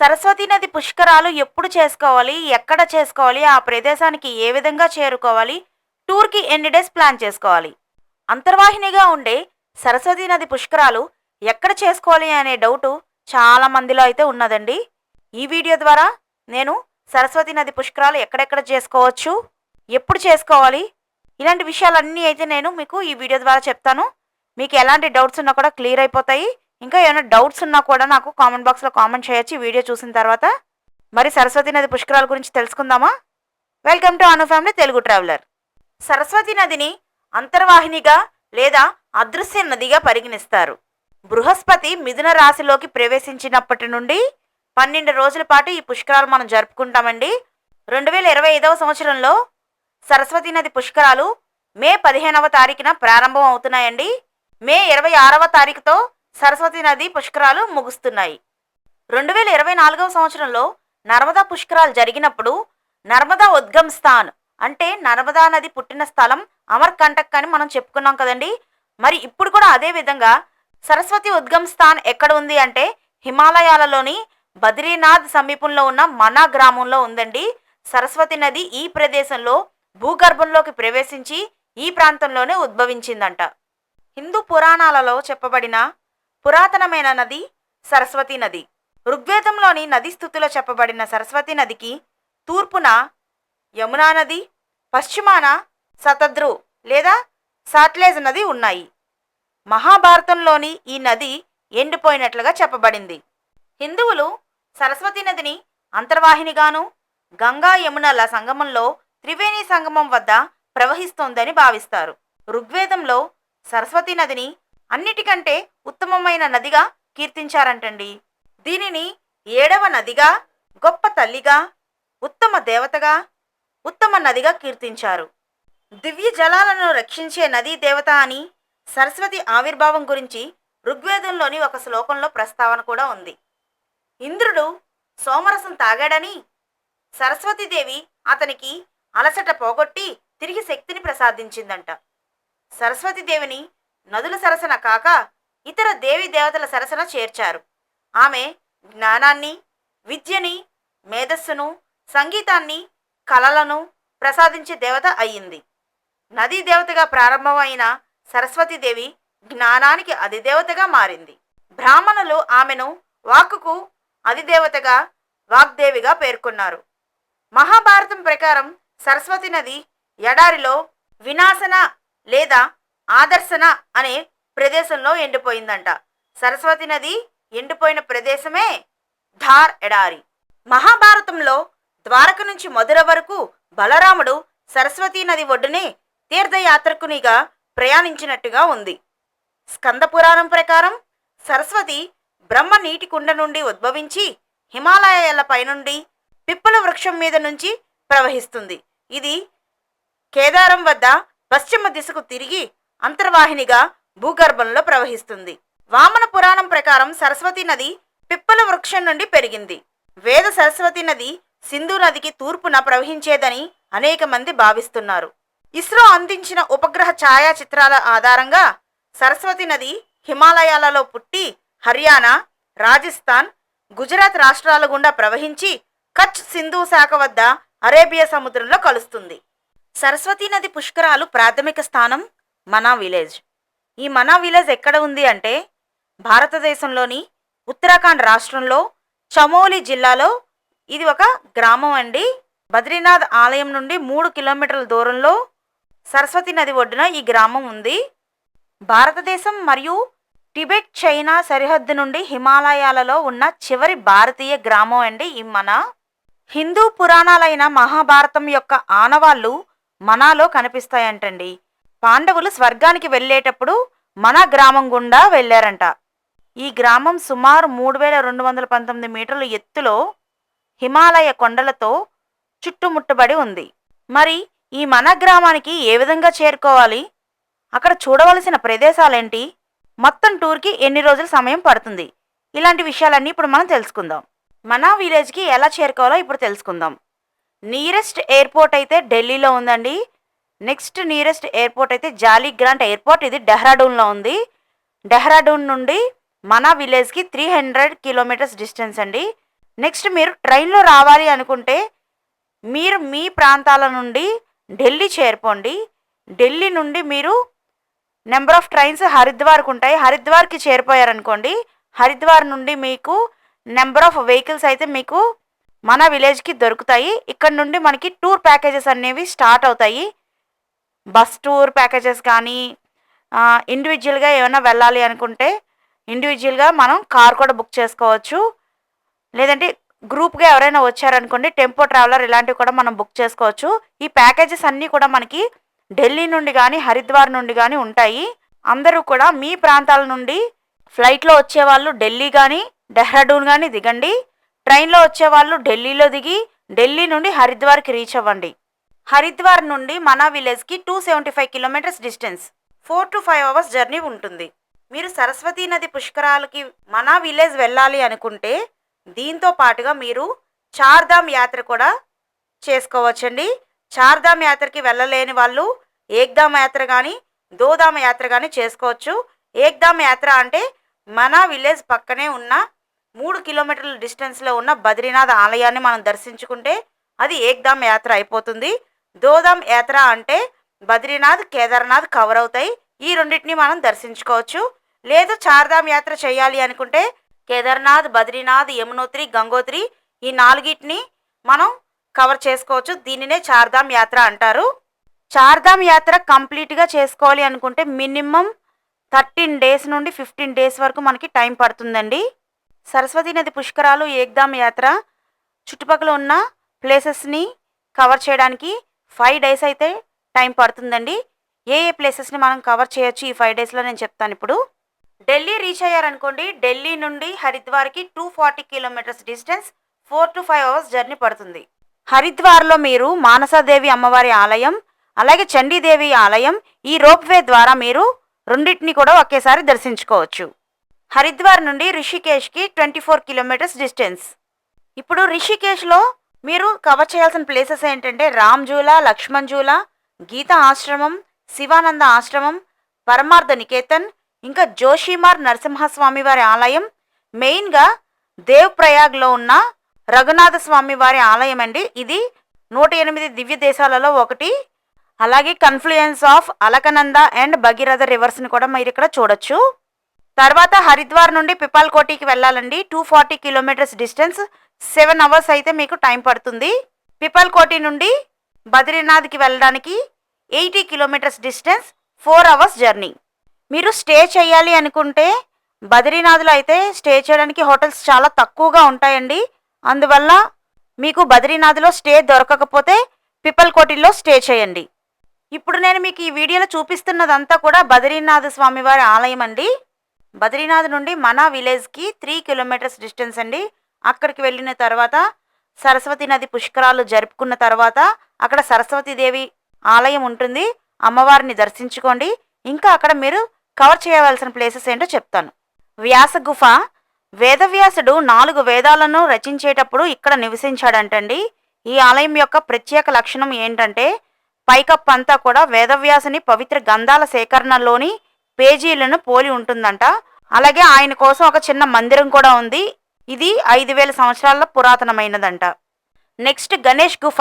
సరస్వతీ నది పుష్కరాలు ఎప్పుడు చేసుకోవాలి? ఎక్కడ చేసుకోవాలి? ఆ ప్రదేశానికి ఏ విధంగా చేరుకోవాలి? టూర్‌కి ఎన్ని డేస్ ప్లాన్ చేసుకోవాలి? అంతర్వాహినిగా ఉండే సరస్వతీ నది పుష్కరాలు ఎక్కడ చేసుకోవాలి అనే డౌటు చాలా మందిలో అయితే ఉన్నదండి. ఈ వీడియో ద్వారా నేను సరస్వతీ నది పుష్కరాలు ఎక్కడెక్కడ చేసుకోవచ్చు? ఎప్పుడు చేసుకోవాలి? ఇలాంటి విషయాలన్నీ అయితే నేను మీకు ఈ వీడియో ద్వారా చెప్తాను. మీకు ఎలాంటి డౌట్స్ ఉన్నా కూడా క్లియర్ అయిపోతాయి. ఇంకా ఏమైనా డౌట్స్ ఉన్నా కూడా నాకు కామెంట్ బాక్స్‌లో కామెంట్ చేయొచ్చు ఈ వీడియో చూసిన తర్వాత. మరి సరస్వతీ నది పుష్కరాల గురించి తెలుసుకుందామా? Welcome to Anu family Telugu traveller. Saraswati నదిని అంతర్వాహినిగా లేదా అదృశ్య నదిగా పరిగణిస్తారు. బృహస్పతి మిథున రాశిలోకి ప్రవేశించినప్పటి నుండి 12 రోజుల పాటు ఈ పుష్కరాలు మనం జరుపుకుంటామండి. 2025వ సంవత్సరంలో సరస్వతీ నది పుష్కరాలు మే 15వ తారీఖున ప్రారంభం అవుతున్నాయండి. మే 26వ తారీఖుతో సరస్వతీ నది పుష్కరాలు ముగుస్తున్నాయి. 2024వ సంవత్సరంలో నర్మదా పుష్కరాలు జరిగినప్పుడు నర్మదా ఉద్గమ్ స్థాన్ అంటే నర్మదా నది పుట్టిన స్థలం అమర్కంటక్ అని మనం చెప్పుకున్నాం కదండి. మరి ఇప్పుడు కూడా అదే విధంగా సరస్వతి ఉద్గమ్ స్థాన్ ఎక్కడ ఉంది అంటే హిమాలయాలలోని బద్రీనాథ్ సమీపంలో ఉన్న మనా గ్రామంలో ఉందండి. సరస్వతి నది ఈ ప్రదేశంలో భూగర్భంలోకి ప్రవేశించి ఈ ప్రాంతంలోనే ఉద్భవించిందంట. హిందూ పురాణాలలో చెప్పబడిన పురాతనమైన నది సరస్వతి నది. ఋగ్వేదంలోని నది స్థుతిలో చెప్పబడిన సరస్వతి నదికి తూర్పున యమునా నది, పశ్చిమాన శతద్రు లేదా సాట్లెజ్ నది ఉన్నాయి. మహాభారతంలోని ఈ నది ఎండిపోయినట్లుగా చెప్పబడింది. హిందువులు సరస్వతి నదిని అంతర్వాహినిగాను గంగా యమునల సంగమంలో త్రివేణి సంగమం వద్ద ప్రవహిస్తోందని భావిస్తారు. ఋగ్వేదంలో సరస్వతి నదిని అన్నిటికంటే ఉత్తమమైన నదిగా కీర్తించారంటండి. దీనిని 7వ నదిగా, గొప్ప తల్లిగా, ఉత్తమ దేవతగా, ఉత్తమ నదిగా కీర్తించారు. దివ్య జలాలను రక్షించే నదీ దేవత అని సరస్వతి ఆవిర్భావం గురించి ఋగ్వేదంలోని ఒక శ్లోకంలో ప్రస్తావన కూడా ఉంది. ఇంద్రుడు సోమరసం తాగాడని సరస్వతీదేవి అతనికి అలసట పోగొట్టి తిరిగి శక్తిని ప్రసాదించిందంట. సరస్వతీదేవిని నదుల సరసన కాక ఇతర దేవి దేవతల సరసన చేర్చారు. ఆమె జ్ఞానాన్ని, విద్యని, మేధస్సును, సంగీతాన్ని, కళలను ప్రసాదించే దేవత అయ్యింది. నదీ దేవతగా ప్రారంభమైన సరస్వతీదేవి జ్ఞానానికి అధిదేవతగా మారింది. బ్రాహ్మణులు ఆమెను వాక్కుకు అధిదేవతగా వాగ్దేవిగా పేర్కొన్నారు. మహాభారతం ప్రకారం సరస్వతి నది ఎడారిలో వినాశన లేదా ఆదర్శన అనే ప్రదేశంలో ఎండిపోయిందంట. సరస్వతి నది ఎండిపోయిన ప్రదేశమే ధార్ ఎడారి. మహాభారతంలో ద్వారక నుంచి మధుర వరకు బలరాముడు సరస్వతీ నది ఒడ్డునే తీర్థయాత్రకునిగా ప్రయాణించినట్టుగా ఉంది. స్కంద పురాణం ప్రకారం సరస్వతి బ్రహ్మ నీటి కుండ నుండి ఉద్భవించి హిమాలయాల పైనుండి పిప్పల వృక్షం మీద నుంచి ప్రవహిస్తుంది. ఇది కేదారం వద్ద పశ్చిమ దిశకు తిరిగి అంతర్వాహినిగా భూగర్భంలో ప్రవహిస్తుంది. వామన పురాణం ప్రకారం సరస్వతి నది పిప్పల వృక్షం నుండి పెరిగింది. వేద సరస్వతి నది సింధు నదికి తూర్పున ప్రవహించేదని అనేక మంది భావిస్తున్నారు. ఇస్రో అందించిన ఉపగ్రహ ఛాయాచిత్రాల ఆధారంగా సరస్వతి నది హిమాలయాలలో పుట్టి హర్యానా, రాజస్థాన్, గుజరాత్ రాష్ట్రాల గుండా ప్రవహించి కచ్ సింధు శాఖ వద్ద అరేబియా సముద్రంలో కలుస్తుంది. సరస్వతీ నది పుష్కరాలు ప్రాథమిక స్థానం మనా విలేజ్. ఈ మనా విలేజ్ ఎక్కడ ఉంది అంటే భారతదేశంలోని ఉత్తరాఖండ్ రాష్ట్రంలో చమోలి జిల్లాలో ఇది ఒక గ్రామం అండి. బద్రీనాథ్ ఆలయం నుండి 3 కిలోమీటర్ల దూరంలో సరస్వతి నది ఒడ్డున ఈ గ్రామం ఉంది. భారతదేశం మరియు టిబెట్, చైనా సరిహద్దు నుండి హిమాలయాలలో ఉన్న చివరి భారతీయ గ్రామం అండి ఈ మనా. హిందూ పురాణాలైన మహాభారతం యొక్క ఆనవాళ్లు మనాలో కనిపిస్తాయంటండి. పాండవులు స్వర్గానికి వెళ్ళేటప్పుడు మనా గ్రామం గుండా వెళ్ళారంట. ఈ గ్రామం సుమారు 3219 మీటర్ల ఎత్తులో హిమాలయ కొండలతో చుట్టుముట్టబడి ఉంది. మరి ఈ మనా గ్రామానికి ఏ విధంగా చేరుకోవాలి? అక్కడ చూడవలసిన ప్రదేశాలేంటి? మొత్తం టూర్కి ఎన్ని రోజుల సమయం పడుతుంది? ఇలాంటి విషయాలన్నీ ఇప్పుడు మనం తెలుసుకుందాం. మనా విలేజ్కి ఎలా చేరుకోవాలో ఇప్పుడు తెలుసుకుందాం. నియరెస్ట్ ఎయిర్పోర్ట్ అయితే ఢిల్లీలో ఉందండి. నెక్స్ట్ నియరెస్ట్ ఎయిర్పోర్ట్ అయితే జాలీ గ్రాంట్ ఎయిర్పోర్ట్, ఇది డెహ్రాడూన్లో ఉంది. డెహ్రాడూన్ నుండి మనా విలేజ్కి 300 కిలోమీటర్స్ డిస్టెన్స్ అండి. నెక్స్ట్ మీరు ట్రైన్లో రావాలి అనుకుంటే మీరు మీ ప్రాంతాల నుండి ఢిల్లీ చేరుకోండి. ఢిల్లీ నుండి మీరు నెంబర్ ఆఫ్ ట్రైన్స్ హరిద్వార్కి ఉంటాయి. హరిద్వార్కి చేరిపోయారనుకోండి, హరిద్వార్ నుండి మీకు నెంబర్ ఆఫ్ వెహికల్స్ అయితే మీకు మన విలేజ్కి దొరుకుతాయి. ఇక్కడ నుండి మనకి టూర్ ప్యాకేజెస్ అనేవి స్టార్ట్ అవుతాయి. బస్ టూర్ ప్యాకేజెస్ కానీ ఇండివిజువల్గా ఏమైనా వెళ్ళాలి అనుకుంటే ఇండివిజువల్గా మనం కార్ కూడా బుక్ చేసుకోవచ్చు. లేదంటే గ్రూప్గా ఎవరైనా వచ్చారనుకోండి టెంపో ట్రావెలర్ ఇలాంటివి కూడా మనం బుక్ చేసుకోవచ్చు. ఈ ప్యాకేజెస్ అన్నీ కూడా మనకి ఢిల్లీ నుండి కానీ హరిద్వార్ నుండి కానీ ఉంటాయి. అందరూ కూడా మీ ప్రాంతాల నుండి ఫ్లైట్లో వచ్చేవాళ్ళు ఢిల్లీ కానీ డెహ్రాడూన్ కానీ దిగండి. ట్రైన్లో వచ్చేవాళ్ళు ఢిల్లీలో దిగి ఢిల్లీ నుండి హరిద్వార్కి రీచ్ అవ్వండి. హరిద్వార్ నుండి మన విలేజ్కి 275 kilometres distance, 4 to 5 hours journey ఉంటుంది. మీరు సరస్వతీ నది పుష్కరాలకి మన విలేజ్ వెళ్ళాలి అనుకుంటే దీంతో పాటుగా మీరు చార్ధామ్ యాత్ర కూడా చేసుకోవచ్చండి. చార్ధామ్ యాత్రకి వెళ్ళలేని వాళ్ళు ఏక్ధామ్ యాత్ర కానీ దోధామ్ యాత్ర కానీ చేసుకోవచ్చు. ఏక్ధామ్ యాత్ర అంటే మన విలేజ్ పక్కనే ఉన్న 3 కిలోమీటర్ల డిస్టెన్స్లో ఉన్న బద్రీనాథ్ ఆలయాన్ని మనం దర్శించుకుంటే అది ఏక్ధామ్ యాత్ర అయిపోతుంది. దోధామ్ యాత్ర అంటే బద్రీనాథ్ కేదార్నాథ్ కవర్ అవుతాయి. ఈ రెండింటిని మనం దర్శించుకోవచ్చు. లేదు చార్ధామ్ యాత్ర చేయాలి అనుకుంటే కేదార్నాథ్, బద్రీనాథ్, యమునోత్రి, గంగోత్రి ఈ 4టిని మనం కవర్ చేసుకోవచ్చు. దీనినే చార్ధామ్ యాత్ర అంటారు. చార్ధామ్ యాత్ర కంప్లీట్గా చేసుకోవాలి అనుకుంటే మినిమం 13 డేస్ నుండి 15 డేస్ వరకు మనకి టైం పడుతుందండి. సరస్వతీ నది పుష్కరాలు ఏక్ధామ్ యాత్ర చుట్టుపక్కల ఉన్న ప్లేసెస్ని కవర్ చేయడానికి 5 డేస్ అయితే టైం పడుతుందండి. ఏ ప్లేసెస్ని మనం కవర్ చేయొచ్చు ఈ 5 డేస్లో నేను చెప్తాను ఇప్పుడు. ఢిల్లీ రీచ్ అయ్యారనుకోండి, ఢిల్లీ నుండి హరిద్వార్కి 240 kilometres distance, 4 to 5 hours journey పడుతుంది. హరిద్వార్లో మీరు మానసాదేవి అమ్మవారి ఆలయం అలాగే చండీదేవి ఆలయం ఈ రోప్వే ద్వారా మీరు రెండింటిని కూడా ఒకేసారి దర్శించుకోవచ్చు. హరిద్వార్ నుండి రిషికేష్కి 24 కిలోమీటర్స్ డిస్టెన్స్. ఇప్పుడు రిషికేష్లో మీరు కవర్ చేయాల్సిన ప్లేసెస్ ఏంటంటే రామ్జూలా, లక్ష్మణ్జూలా, గీతా ఆశ్రమం, శివానంద ఆశ్రమం, పరమార్థ నికేతన్, ఇంకా జోషిమార్ నరసింహస్వామి వారి ఆలయం, మెయిన్గా దేవ్ ప్రయాగ్లో ఉన్న రఘునాథ స్వామి వారి ఆలయం అండి. ఇది 108 దివ్య దేశాలలో ఒకటి. అలాగే confluence of Alaknanda and Bhagirath రివర్స్ని కూడా మీరు ఇక్కడ చూడొచ్చు. తర్వాత హరిద్వార్ నుండి పిపాల్కోటికి వెళ్ళాలండి. 240 కిలోమీటర్స్ డిస్టెన్స్, 7 అవర్స్ అయితే మీకు టైం పడుతుంది. పిపాల్కోటి నుండి బద్రీనాథ్కి వెళ్ళడానికి 80 కిలోమీటర్స్ డిస్టెన్స్, 4 అవర్స్ జర్నీ. మీరు స్టే చేయాలి అనుకుంటే బద్రీనాథ్లో అయితే స్టే చేయడానికి హోటల్స్ చాలా తక్కువగా ఉంటాయండి. అందువల్ల మీకు బద్రీనాథ్లో స్టే దొరకకపోతే పిపల్కోటిలో స్టే చేయండి. ఇప్పుడు నేను మీకు ఈ వీడియోలో చూపిస్తున్నదంతా కూడా బద్రీనాథ్ స్వామివారి ఆలయం అండి. బద్రీనాథ్ నుండి మన విలేజ్కి 3 కిలోమీటర్స్ డిస్టెన్స్ అండి. అక్కడికి వెళ్ళిన తర్వాత సరస్వతి నది పుష్కరాలు జరుపుకున్న తర్వాత అక్కడ సరస్వతీదేవి ఆలయం ఉంటుంది. అమ్మవారిని దర్శించుకోండి. ఇంకా అక్కడ మీరు కవర్ చేయవలసిన ప్లేసెస్ ఏంటో చెప్తాను. వ్యాస గుఫ, వేదవ్యాసుడు 4 వేదాలను రచించేటప్పుడు ఇక్కడ నివసించాడంటండి. ఈ ఆలయం యొక్క ప్రత్యేక లక్షణం ఏంటంటే పైకప్పు అంతా కూడా వేదవ్యాసుని పవిత్ర గంధాల సేకరణలోని పేజీలను పోలి ఉంటుందంట. అలాగే ఆయన కోసం ఒక చిన్న మందిరం కూడా ఉంది. ఇది 5000 సంవత్సరాల పురాతనమైనదంట. నెక్స్ట్ గణేష్ గుఫ.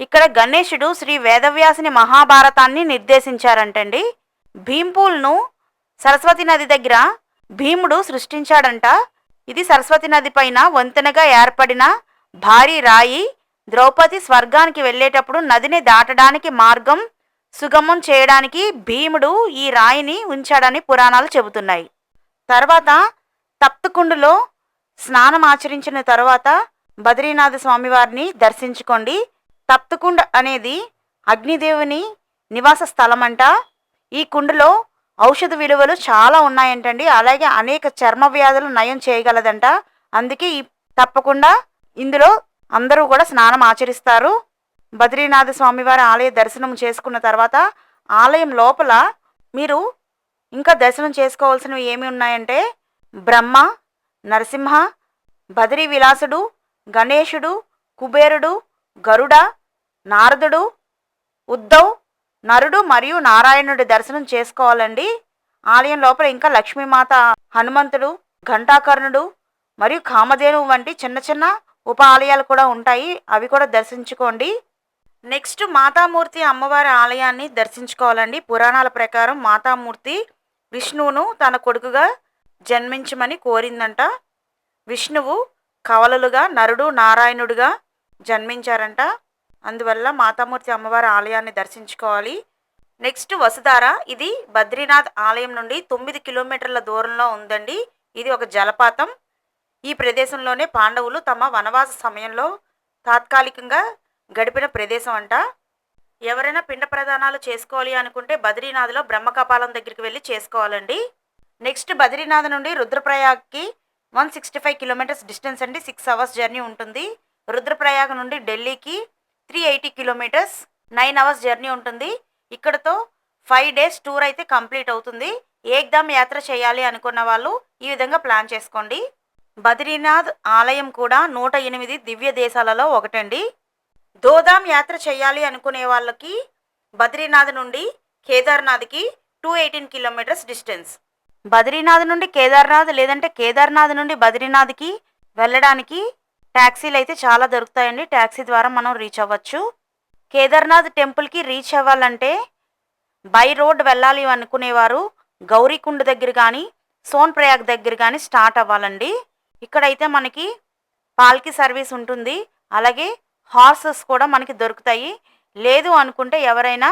ఇక్కడ గణేశుడు శ్రీ వేదవ్యాసుని మహాభారతాన్ని నిర్దేశించారంటండి. భీంపూల్ను సరస్వతి నది దగ్గర భీముడు సృష్టించాడంట. ఇది సరస్వతి నది పైన వంతెనగా ఏర్పడిన భారీ రాయి. ద్రౌపది స్వర్గానికి వెళ్ళేటప్పుడు నదిని దాటడానికి మార్గం సుగమం చేయడానికి భీముడు ఈ రాయిని ఉంచాడని పురాణాలు చెబుతున్నాయి. తర్వాత తప్తకుండులో స్నానం ఆచరించిన తర్వాత బద్రీనాథ స్వామివారిని దర్శించుకోండి. తప్తకుండ్ అనేది అగ్నిదేవుని నివాస స్థలం అంట. ఈ కుండలో ఔషధ విలువలు చాలా ఉన్నాయంటండి. అలాగే అనేక చర్మ వ్యాధులు నయం చేయగలదంట. అందుకే తప్పకుండా ఇందులో అందరూ కూడా స్నానం ఆచరిస్తారు. బద్రీనాథ స్వామివారి ఆలయ దర్శనం చేసుకున్న తర్వాత ఆలయం లోపల మీరు ఇంకా దర్శనం చేసుకోవాల్సినవి ఏమి ఉన్నాయంటే బ్రహ్మ, నరసింహ, బద్రీ విలాసుడు, గణేశుడు, కుబేరుడు, గరుడ, నారదుడు, ఉద్ధవ్, నరుడు మరియు నారాయణుడి దర్శనం చేసుకోవాలండి. ఆలయం లోపల ఇంకా లక్ష్మీమాత, హనుమంతుడు, ఘంటాకర్ణుడు, మరియు కామధేను వంటి చిన్న చిన్న ఉప ఆలయాలు కూడా ఉంటాయి. అవి కూడా దర్శించుకోండి. నెక్స్ట్ మాతామూర్తి అమ్మవారి ఆలయాన్ని దర్శించుకోవాలండి. పురాణాల ప్రకారం మాతామూర్తి విష్ణువును తన కొడుకుగా జన్మించమని కోరిందంట. విష్ణువు కవలలుగా నరుడు నారాయణుడుగా జన్మించారంట. అందువల్ల మాతామూర్తి అమ్మవారి ఆలయాన్ని దర్శించుకోవాలి. నెక్స్ట్ వసుధార. ఇది బద్రీనాథ్ ఆలయం నుండి 9 కిలోమీటర్ల దూరంలో ఉందండి. ఇది ఒక జలపాతం. ఈ ప్రదేశంలోనే పాండవులు తమ వనవాస సమయంలో తాత్కాలికంగా గడిపిన ప్రదేశం అంట. ఎవరైనా పిండ ప్రదానాలు చేసుకోవాలి అనుకుంటే బద్రీనాథ్లో బ్రహ్మకపాలం దగ్గరికి వెళ్ళి చేసుకోవాలండి. నెక్స్ట్ బద్రీనాథ్ నుండి రుద్రప్రయాగ్కి 165 కిలోమీటర్స్ డిస్టెన్స్ అండి. 6 అవర్స్ జర్నీ ఉంటుంది. రుద్రప్రయాగ్ నుండి ఢిల్లీకి 380 కిలోమీటర్స్ 9 అవర్స్ జర్నీ ఉంటుంది. ఇక్కడతో 5 డేస్ టూర్ అయితే కంప్లీట్ అవుతుంది. ఏక్దామ్ యాత్ర చేయాలి అనుకున్న వాళ్ళు ఈ విధంగా ప్లాన్ చేసుకోండి. బద్రీనాథ్ ఆలయం కూడా 108 దివ్య దేశాలలో ఒకటండి. దోధామ్ యాత్ర చేయాలి అనుకునే వాళ్ళకి బద్రీనాథ్ నుండి కేదార్నాథ్కి 218 కిలోమీటర్స్ డిస్టెన్స్. బద్రీనాథ్ నుండి కేదార్నాథ్ లేదంటే కేదార్నాథ్ నుండి బద్రీనాథ్కి వెళ్ళడానికి ట్యాక్సీలు అయితే చాలా దొరుకుతాయండి. ట్యాక్సీ ద్వారా మనం రీచ్ అవ్వచ్చు. కేదార్నాథ్ టెంపుల్కి రీచ్ అవ్వాలంటే బై రోడ్ వెళ్ళాలి అనుకునేవారు గౌరీకుండ్ దగ్గర కానీ సోన్ ప్రయాగ్ దగ్గర కానీ స్టార్ట్ అవ్వాలండి. ఇక్కడైతే మనకి పాల్కి సర్వీస్ ఉంటుంది. అలాగే హార్సెస్ కూడా మనకి దొరుకుతాయి. లేదు అనుకుంటే ఎవరైనా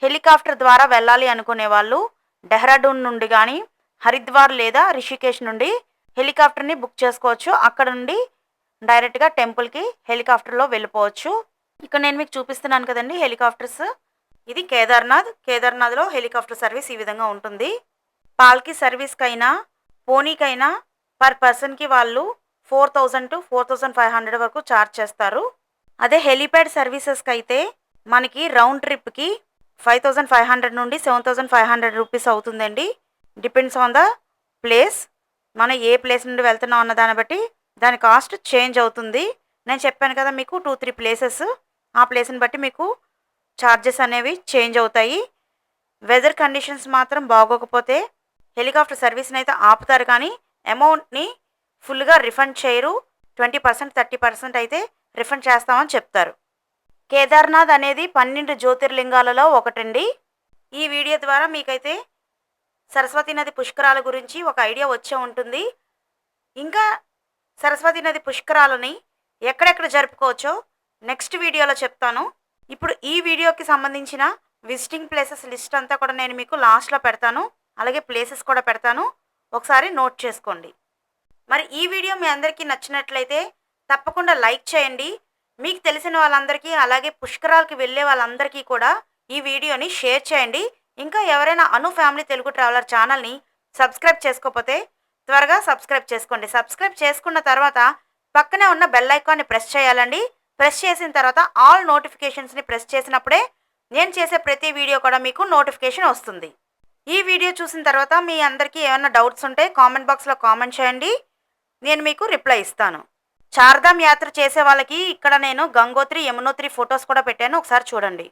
హెలికాప్టర్ ద్వారా వెళ్ళాలి అనుకునే వాళ్ళు డెహ్రాడూన్ నుండి కానీ హరిద్వార్ లేదా రిషికేష్ నుండి హెలికాప్టర్ని బుక్ చేసుకోవచ్చు. అక్కడ నుండి డైరెక్ట్గా టెంపుల్కి హెలికాప్టర్లో వెళ్ళిపోవచ్చు. ఇక్కడ నేను మీకు చూపిస్తున్నాను కదండి హెలికాప్టర్స్. ఇది కేదార్నాథ్లో హెలికాప్టర్ సర్వీస్ ఈ విధంగా ఉంటుంది. పాల్కి సర్వీస్కైనా పోనీకైనా పర్ పర్సన్కి వాళ్ళు 4000 to 4500 వరకు ఛార్జ్ చేస్తారు. అదే హెలిప్యాడ్ సర్వీసెస్కి అయితే మనకి రౌండ్ ట్రిప్కి 5500 నుండి 7500 రూపీస్ అవుతుందండి. Depends on the place. మనం ఏ ప్లేస్ నుండి వెళ్తున్నాం అన్న దాన్ని బట్టి దాని కాస్ట్ చేంజ్ అవుతుంది. నేను చెప్పాను కదా మీకు 2-3 ప్లేసెస్. ఆ ప్లేస్ని బట్టి మీకు ఛార్జెస్ అనేవి చేంజ్ అవుతాయి. వెదర్ కండిషన్స్ మాత్రం బాగోకపోతే హెలికాప్టర్ సర్వీస్ని అయితే ఆపుతారు, కానీ అమౌంట్ని ఫుల్గా రిఫండ్ చేయరు. 20% 30% అయితే రిఫండ్ చేస్తామని చెప్తారు. కేదార్నాథ్ అనేది 12 జ్యోతిర్లింగాలలో ఒకటండి. ఈ వీడియో ద్వారా మీకైతే సరస్వతీ నది పుష్కరాల గురించి ఒక ఐడియా వచ్చే ఉంటుంది. ఇంకా సరస్వతీ నది పుష్కరాలని ఎక్కడెక్కడ జరుపుకోవచ్చో నెక్స్ట్ వీడియోలో చెప్తాను. ఇప్పుడు ఈ వీడియోకి సంబంధించిన విజిటింగ్ ప్లేసెస్ లిస్ట్ అంతా కూడా నేను మీకు లాస్ట్లో పెడతాను. అలాగే ప్లేసెస్ కూడా పెడతాను, ఒకసారి నోట్ చేసుకోండి. మరి ఈ వీడియో మీ అందరికీ నచ్చినట్లయితే తప్పకుండా లైక్ చేయండి. మీకు తెలిసిన వాళ్ళందరికీ అలాగే పుష్కరాలకి వెళ్ళే వాళ్ళందరికీ కూడా ఈ వీడియోని షేర్ చేయండి. ఇంకా ఎవరైనా అను ఫ్యామిలీ తెలుగు ట్రావెలర్ ఛానల్ని సబ్స్క్రైబ్ చేసుకోకపోతే త్వరగా సబ్స్క్రైబ్ చేసుకోండి. సబ్స్క్రైబ్ చేసుకున్న తర్వాత పక్కనే ఉన్న బెల్ ఐకాన్ని ప్రెస్ చేయాలండి. ప్రెస్ చేసిన తర్వాత ఆల్ నోటిఫికేషన్స్ని ప్రెస్ చేసినప్పుడే నేను చేసే ప్రతి వీడియో కూడా మీకు నోటిఫికేషన్ వస్తుంది. ఈ వీడియో చూసిన తర్వాత మీ అందరికీ ఏమైనా డౌట్స్ ఉంటే కామెంట్ బాక్స్లో కామెంట్ చేయండి, నేను మీకు రిప్లై ఇస్తాను. చార్ధామ్ యాత్ర చేసే వాళ్ళకి ఇక్కడ నేను గంగోత్రి యమునోత్రి ఫొటోస్ కూడా పెట్టాను, ఒకసారి చూడండి.